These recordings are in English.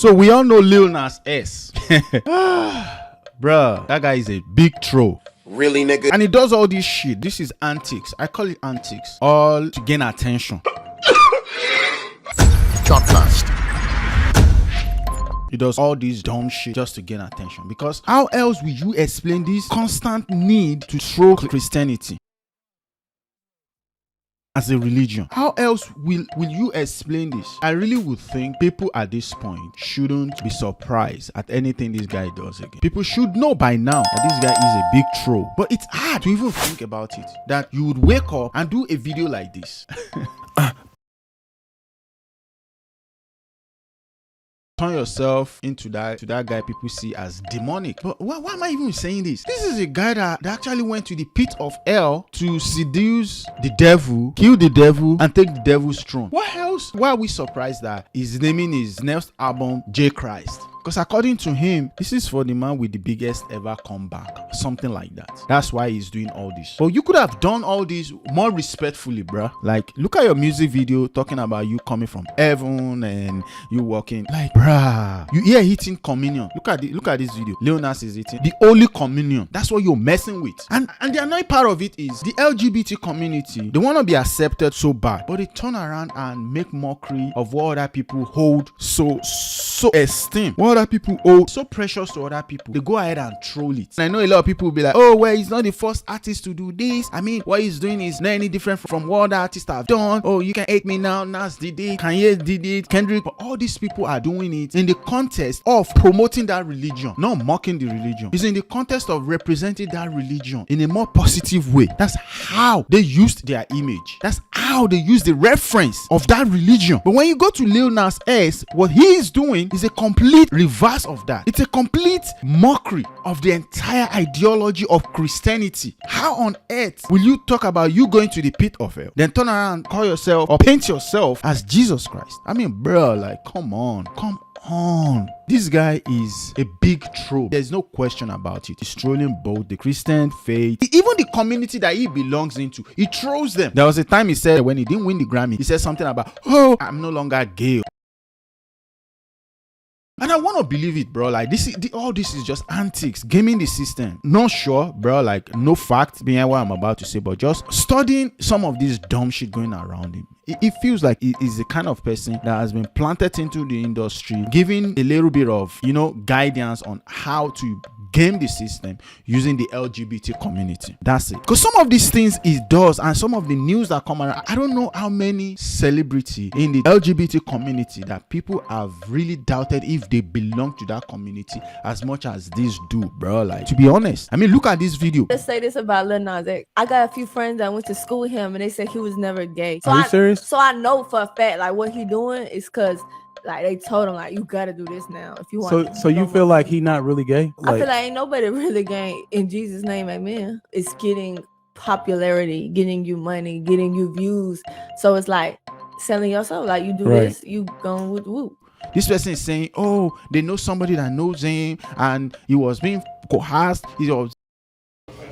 So we all know Lil Nas X. Bruh, that guy is a big troll. Really, nigga? And he does all this shit. This is antics. I call it antics. All to gain attention. Podcast. He does all this dumb shit just to gain attention. Because how else will you explain this constant need to troll Christianity as a religion? How else will you explain this? I really would think people at this point shouldn't be surprised at anything this guy does again. People should know by now that this guy is a big troll. But it's hard to even think about it, that you would wake up and do a video like this. Turn yourself into that guy people see as demonic. But why am I even saying this? This is a guy that actually went to the pit of hell to seduce the devil, kill the devil, and take the devil's throne. What else? Why are we surprised that he's naming his next album J Christ? Because according to him, this is for the man with the biggest ever comeback. Something like that. That's why he's doing all this. But you could have done all this more respectfully, bruh. Like, look at your music video talking about you coming from heaven and you walking. Like, bruh, you here eating communion. Look at this video. Lil Nas is eating the Holy Communion. That's what you're messing with. And the annoying part of it is the LGBT community, they want to be accepted so bad, but they turn around and make mockery of what other people hold so esteem. What other people hold so precious to other people. They go ahead and troll it. And I know a lot of people will be like, oh, well, he's not the first artist to do this. I mean, what he's doing is not any different from what other artists have done. Oh, you can hate me now. Nas did it. Kanye did it. Kendrick. But all these people are doing it in the context of promoting that religion, not mocking the religion. It's in the context of representing that religion in a more positive way. That's how they used their image. That's how they use the reference of that religion. But when you go to Lil Nas X, what he is doing is a complete reverse of that. It's a complete mockery of the entire ideology of Christianity. How on earth will you talk about you going to the pit of hell, then turn around and call yourself or paint yourself as Jesus Christ? I mean, bro, like, come on. This guy is a big troll. There's no question about it. He's trolling both the Christian faith, even the community that he belongs into. He trolls them. There was a time he said when he didn't win the Grammy, he said something about, oh, I'm no longer gay. And I want to believe it, bro. Like, all this is just antics, gaming the system. Not sure, bro. Like, no facts behind what I'm about to say, but just studying some of this dumb shit going around him. It feels like he is the kind of person that has been planted into the industry, giving a little bit of, guidance on how to game the system using the LGBT community. That's it. Because some of these things he does, and some of the news that come around, I don't know how many celebrity in the LGBT community that people have really doubted if they belong to that community as much as these do, bro. Like, to be honest, I mean, look at this video. Let's say this about Lil Nas X. I got a few friends that went to school with him and they said he was never gay. Are you serious? So I know for a fact, like, what he doing is because, like, they told him, like, you gotta do this now if you want. So you feel like he not really gay? I feel like ain't nobody really gay. In Jesus' name, amen. It's getting popularity, getting you money, getting you views. So it's like selling yourself. Like, you do this, you going with whoop. This person is saying, oh, they know somebody that knows him and he was being coerced.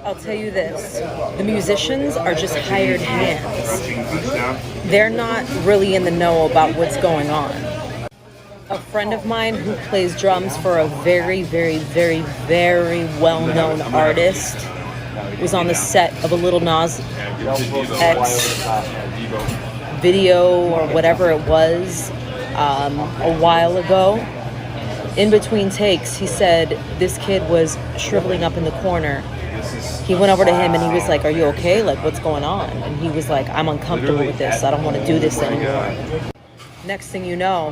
I'll tell you this, the musicians are just hired hands. They're not really in the know about what's going on. A friend of mine who plays drums for a very, very, very, very well-known artist was on the set of a Lil Nas X video or whatever it was a while ago. In between takes, he said this kid was shriveling up in the corner. He went over to him and he was like, are you okay? Like, what's going on? And he was like, I'm uncomfortable with this. I don't want to do this anymore. Next thing you know,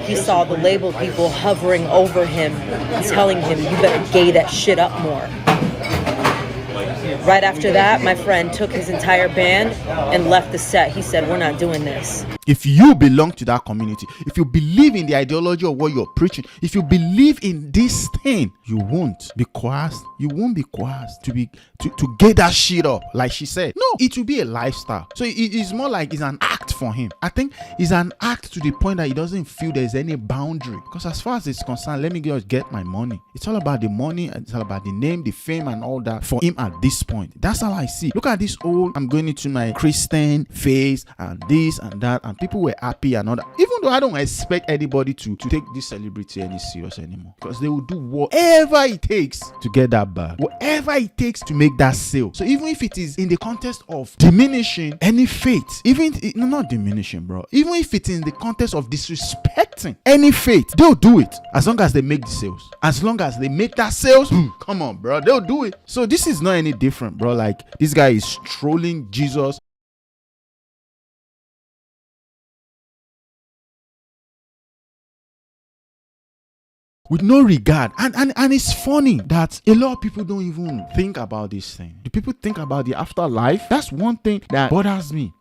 he saw the label people hovering over him and telling him, you better gay that shit up more. Right after that, my friend took his entire band and left the set. He said, we're not doing this. If you belong to that community, if you believe in the ideology of what you're preaching, if you believe in this thing, you won't be coerced. You won't be coerced to get that shit up, like she said. No, it will be a lifestyle. So it's more like it's an act for him. I think it's an act to the point that he doesn't feel there's any boundary. Because as far as it's concerned, let me just get my money. It's all about the money. It's all about the name, the fame, and all that for him at this point. That's how I see. Look at this whole I'm going into my Christian phase and this and that, and people were happy and all that. Even though I don't expect anybody to take this celebrity any serious anymore, because they will do whatever it takes to get that bag, whatever it takes to make that sale. So even if it is in the context of diminishing any faith, not diminishing, bro, even if it's in the context of disrespecting any faith, they'll do it as long as they make the sales. As long as they make that sales, come on, bro, they'll do it. So this is not any different, bro. Like, this guy is trolling Jesus. With no regard. And it's funny that a lot of people don't even think about this thing. Do people think about the afterlife? That's one thing that bothers me.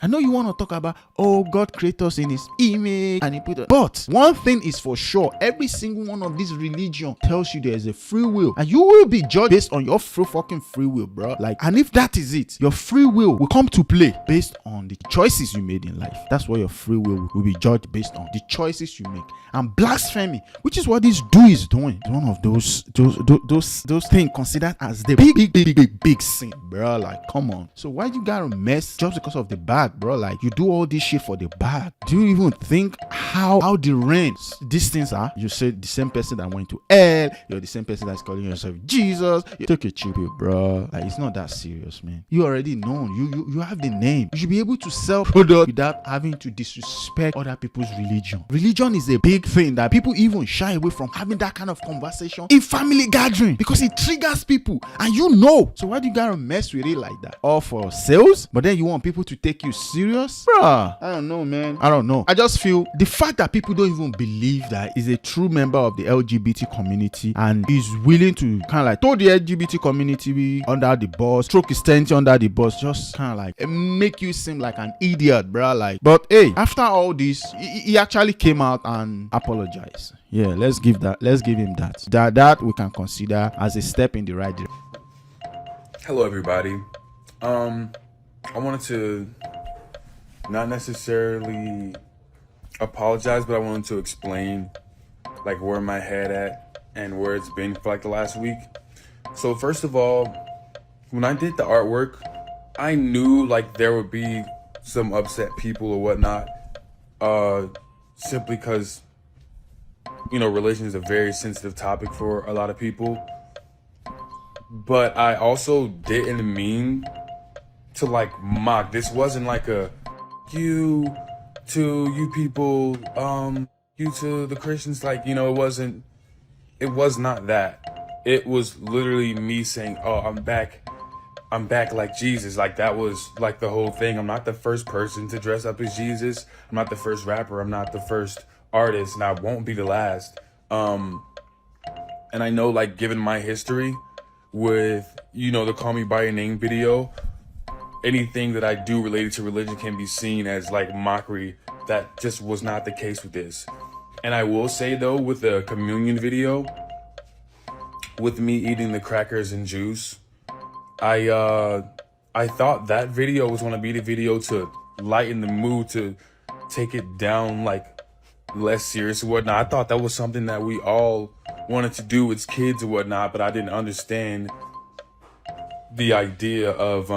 I know you want to talk about, oh, God created us in his image and he put it. But one thing is for sure, every single one of these religion tells you there is a free will, and you will be judged based on your fucking free will, bro. Like, and if that is it, your free will come to play based on the choices you made in life. That's what your free will be judged based on, the choices you make. And blasphemy, which is what this dude is doing, is one of those things considered as the big sin, bro. Like, come on. So why you gotta mess just because of the bag, bro? Like, you do all this shit for the bag. Do you even think how deranged these things are? You say the same person that went to hell, you're the same person that's calling yourself Jesus. You take a chill pill, bro. Like, it's not that serious, man. You already know. You have the name. You should be able to sell product without having to disrespect other people's religion. Religion is a big thing that people even shy away from having that kind of conversation in family gathering because it triggers people, and you know. So why do you gotta mess with it like that? All for sales, but then you want people to take you serious? Bruh, I don't know, man. I don't know. I just feel the fact that people don't even believe that he's a true member of the LGBT community and is willing to kind of like throw the LGBT community under the bus, throw Christianity under the bus, just kind of like make you seem like an idiot, bruh. Like, but hey, after all this, he actually came out and apologized. Yeah, let's give him that. That we can consider as a step in the right direction. Hello, everybody. I wanted to not necessarily apologize, but I wanted to explain like where my head at and where it's been for like the last week. So first of all, when I did the artwork, I knew like there would be some upset people or whatnot, simply because, you know, religion is a very sensitive topic for a lot of people. But I also didn't mean to like mock. This wasn't like a you to people, you to the Christians, like, you know, it was not that. It was literally me saying, oh, I'm back like Jesus. Like, that was like the whole thing. I'm not the first person to dress up as Jesus. I'm not the first rapper. I'm not the first artist, and I won't be the last. And I know, like, given my history with, you know, the Call Me By Your Name video, anything that I do related to religion can be seen as like mockery. That just was not the case with this. And I will say though, with the communion video, with me eating the crackers and juice, I thought that video was going to be the video to lighten the mood, to take it down like less serious and whatnot. I thought that was something that we all wanted to do as kids or whatnot, but I didn't understand the idea of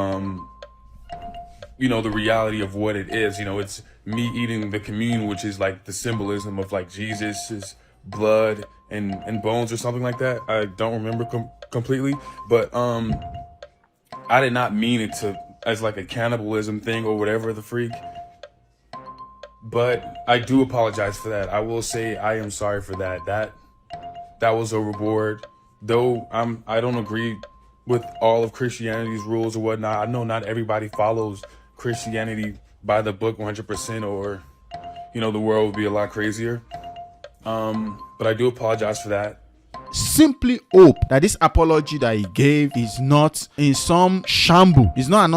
you know, the reality of what it is. You know, it's me eating the communion, which is like the symbolism of like Jesus's blood and bones or something like that. I don't remember completely, but I did not mean it to as like a cannibalism thing or whatever the freak. But I do apologize for that. I will say I am sorry for that. That was overboard. Though I don't agree with all of Christianity's rules or whatnot. I know not everybody follows Christianity by the book 100%, or, you know, the world would be a lot crazier. But I do apologize for that. Simply hope that this apology that he gave is not in some shamble. It's not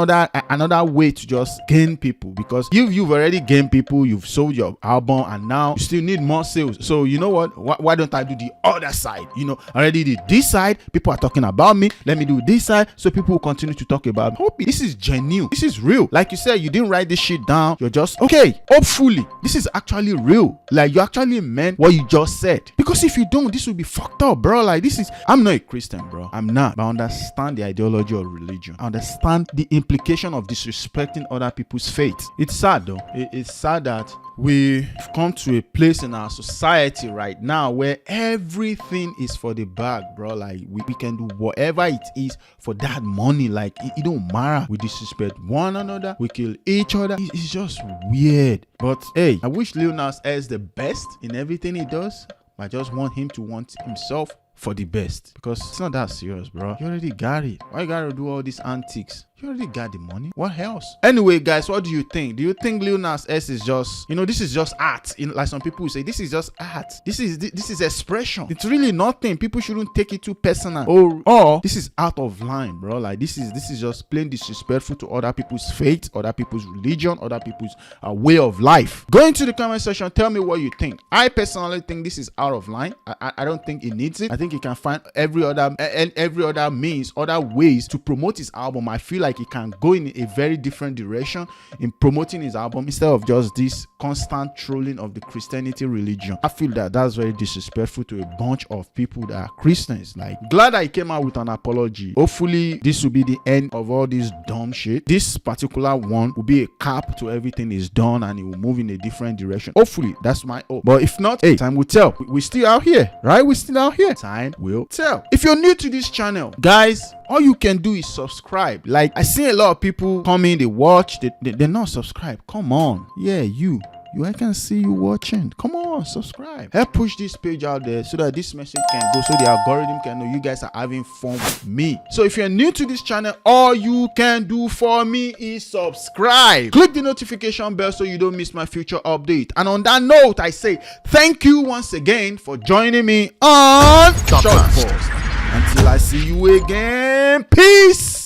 another way to just gain people, because you've already gained people, you've sold your album, and now you still need more sales. So you know what? Why don't I do the other side? You know, I already did this side. People are talking about me. Let me do this side, so people will continue to talk about me. Hope this is genuine. This is real. Like you said, you didn't write this shit down. You're just okay. Hopefully, this is actually real. Like, you actually meant what you just said. Because if you don't, this will be fucked up, bro. Like, this is, I'm not a Christian, bro. I'm not. But I understand the ideology of religion. I understand the implication of disrespecting other people's faith. It's sad, though. It's sad that we've come to a place in our society right now where everything is for the bag, bro. Like, we can do whatever it is for that money. Like, it don't matter. We disrespect one another. We kill each other. It's just weird. But hey, I wish Lil Nas X the best in everything he does. I just want him to want himself for the best, because it's not that serious, bro. You already got it. Why you gotta do all these antics? You already got the money. What else? Anyway, guys, what do you think? Do you think Lil Nas X is just, this is just art? Like some people say, this is just art. This is expression. It's really nothing. People shouldn't take it too personal. Or this is out of line, bro. Like, this is just plain disrespectful to other people's faith, other people's religion, other people's way of life. Go into the comment section. Tell me what you think. I personally think this is out of line. I don't think it needs it. I think he can find every other means, other ways to promote his album. I feel like he can go in a very different direction in promoting his album instead of just this constant trolling of the Christianity religion. I feel that that's very disrespectful to a bunch of people that are Christians. Like, glad that he came out with an apology. Hopefully this will be the end of all this dumb shit. This particular one will be a cap to everything he's done, and he will move in a different direction. Hopefully, that's my hope. But if not, hey, time will tell. We're still out here, right? We're still out here. Time will tell. If you're new to this channel, guys, all you can do is subscribe. Like, I see a lot of people come in, they watch, they're not subscribed. Come on. Yeah, you, I can see you watching. Come on, subscribe. Help push this page out there so that this message can go, so the algorithm can know you guys are having fun with me. So if you're new to this channel, all you can do for me is subscribe. Click the notification bell so you don't miss my future update. And on that note, I say thank you once again for joining me on Short Post. Until I see you again, peace.